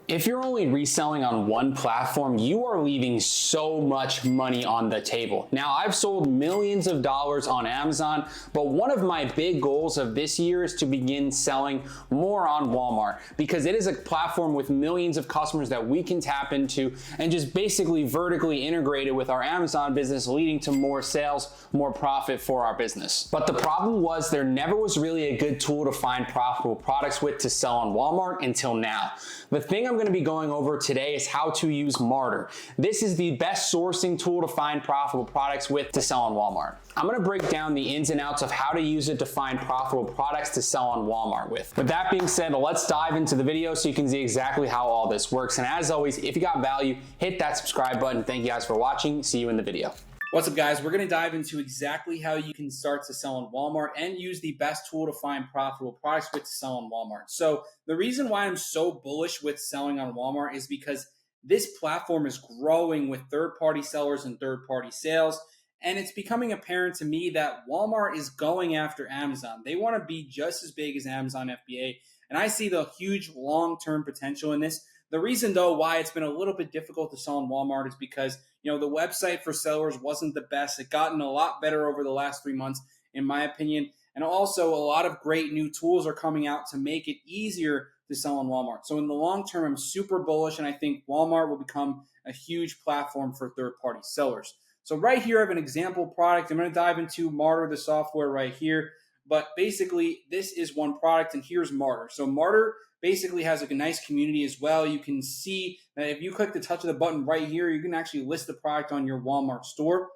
If you're only reselling on one platform, you are leaving so much money on the table. Now, I've sold millions of dollars on Amazon, but one of my big goals of this year is to begin selling more on Walmart because it is a platform with millions of customers that we can tap into and just basically vertically integrate it with our Amazon business, leading to more sales, more profit for our business. But the problem was there never was really a good tool to find profitable products with to sell on Walmart until now. The thing I'm going to be going over today is how to use Marter. This is the best sourcing tool to find profitable products with to sell on Walmart. I'm going to break down the ins and outs of how to use it to find profitable products to sell on Walmart with. With that being said, let's dive into the video so you can see exactly how all this works. And as always, if you got value, hit that subscribe button. Thank you guys for watching. See you in the video. What's up, guys? We're going to dive into exactly how you can start to sell on Walmart and use the best tool to find profitable products with to sell on Walmart. So the reason why I'm so bullish with selling on Walmart is because this platform is growing with third-party sellers and third-party sales. And it's becoming apparent to me that Walmart is going after Amazon. They want to be just as big as Amazon FBA. And I see the huge long-term potential in this. The reason, though, why it's been a little bit difficult to sell on Walmart is because, the website for sellers wasn't the best. It's gotten a lot better over the last 3 months, in my opinion. And also, a lot of great new tools are coming out to make it easier to sell on Walmart. So in the long term, I'm super bullish, and I think Walmart will become a huge platform for third-party sellers. So right here, I have an example product. I'm going to dive into Marter, the software right here. But basically, this is one product, and here's Marter. So Marter basically has a nice community as well. You can see that if you click the touch of the button right here, you can actually list the product on your Walmart store.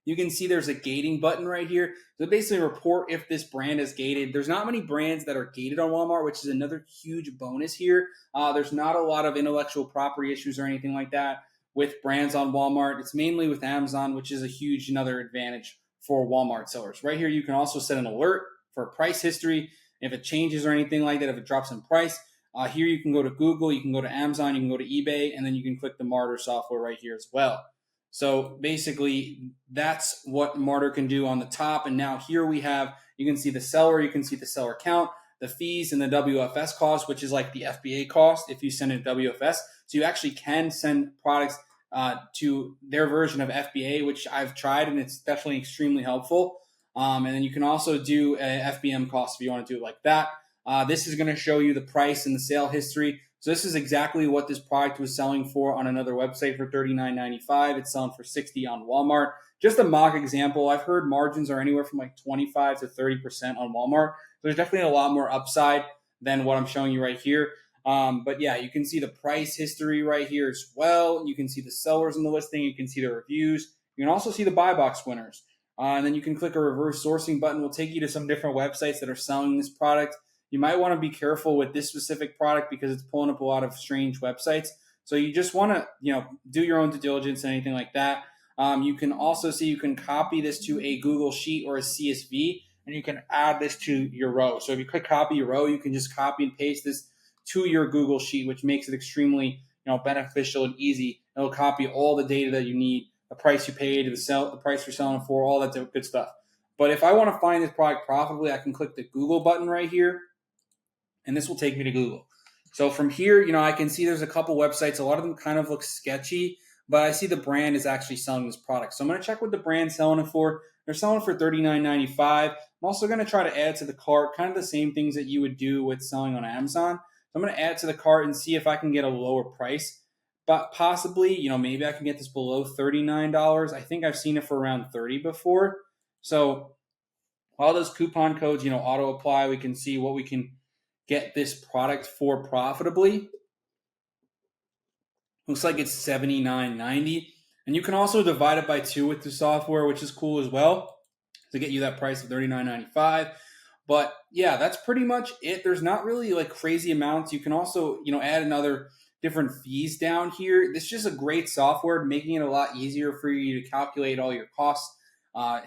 You can see there's a gating button right here. So basically report if this brand is gated. There's not many brands that are gated on Walmart, which is another huge bonus here. There's not a lot of intellectual property issues or anything like that with brands on Walmart. It's mainly with Amazon, which is a huge another advantage for Walmart sellers. Right here, you can also set an alert for price history. If it changes or anything like that, if it drops in price, here you can go to Google, you can go to Amazon, you can go to eBay, and then you can click the Marter software right here as well. So basically, that's what Marter can do on the top. And now here we have, you can see the seller, you can see the seller count, the fees, and the WFS cost, which is like the FBA cost if you send a WFS. So you actually can send products to their version of FBA, which I've tried, and it's definitely extremely helpful. And then you can also do a FBM cost if you want to do it like that. This is going to show you the price and the sale history. So this is exactly what this product was selling for on another website for $39.95. It's selling for $60 on Walmart. Just a mock example. I've heard margins are anywhere from like 25 to 30% on Walmart. There's definitely a lot more upside than what I'm showing you right here. But yeah, you can see the price history right here as well. You can see the sellers in the listing. You can see the reviews. You can also see the buy box winners. And then you can click a reverse sourcing button. We'll take you to some different websites that are selling this product. You might want to be careful with this specific product because it's pulling up a lot of strange websites. So you just want to, do your own due diligence and anything like that. You can also see you can copy this to a Google Sheet or a CSV, and you can add this to your row. So if you click copy your row, you can just copy and paste this to your Google Sheet, which makes it extremely, beneficial and easy. It'll copy all the data that you need. The price you paid, the price you're selling for, all that good stuff. But if I want to find this product profitably, I can click the Google button right here, and this will take me to Google. So from here, I can see there's a couple websites. A lot of them kind of look sketchy, but I see the brand is actually selling this product. So I'm going to check what the brand's selling it for. They're selling for $39.95. I'm also going to try to add to the cart, kind of the same things that you would do with selling on Amazon. So I'm going to add to the cart and see if I can get a lower price. But possibly, maybe I can get this below $39. I think I've seen it for around $30 before. So all those coupon codes, auto apply. We can see what we can get this product for profitably. Looks like it's $79.90. And you can also divide it by 2 with the software, which is cool as well, to get you that price of $39.95. But yeah, that's pretty much it. There's not really like crazy amounts. You can also, add another different fees down here. This is just a great software, making it a lot easier for you to calculate all your costs,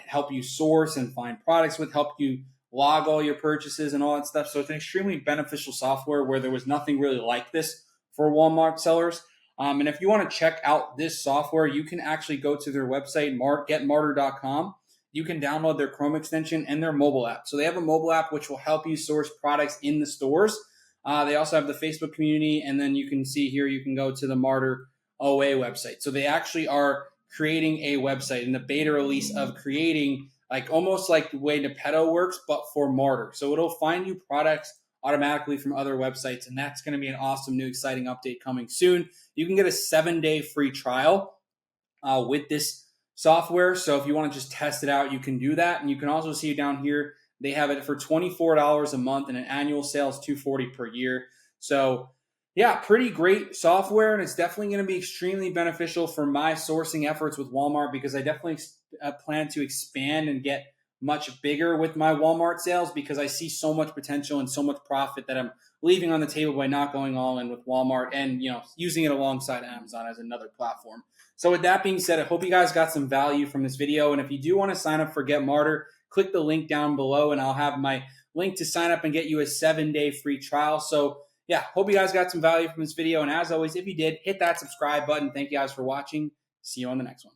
help you source and find products with, help you log all your purchases and all that stuff. So it's an extremely beneficial software where there was nothing really like this for Walmart sellers. And if you want to check out this software, you can actually go to their website, getmarter.com. You can download their Chrome extension and their mobile app. So they have a mobile app which will help you source products in the stores. They also have the Facebook community, and then you can see here, you can go to the Marter OA website. So they actually are creating a website in the beta release of creating like almost like the way Nepeto works, but for Marter. So it'll find you products automatically from other websites, and that's going to be an awesome new exciting update coming soon. You can get a 7-day free trial with this software. So if you want to just test it out, you can do that. And you can also see down here, they have it for $24 a month and an annual sales $240 per year. So yeah, pretty great software. And it's definitely going to be extremely beneficial for my sourcing efforts with Walmart, because I definitely plan to expand and get much bigger with my Walmart sales, because I see so much potential and so much profit that I'm leaving on the table by not going all in with Walmart and, you know, using it alongside Amazon as another platform. So with that being said, I hope you guys got some value from this video. And if you do want to sign up for Get Marter, click the link down below and I'll have my link to sign up and get you a 7-day free trial. So yeah, hope you guys got some value from this video. And as always, if you did, hit that subscribe button. Thank you guys for watching. See you on the next one.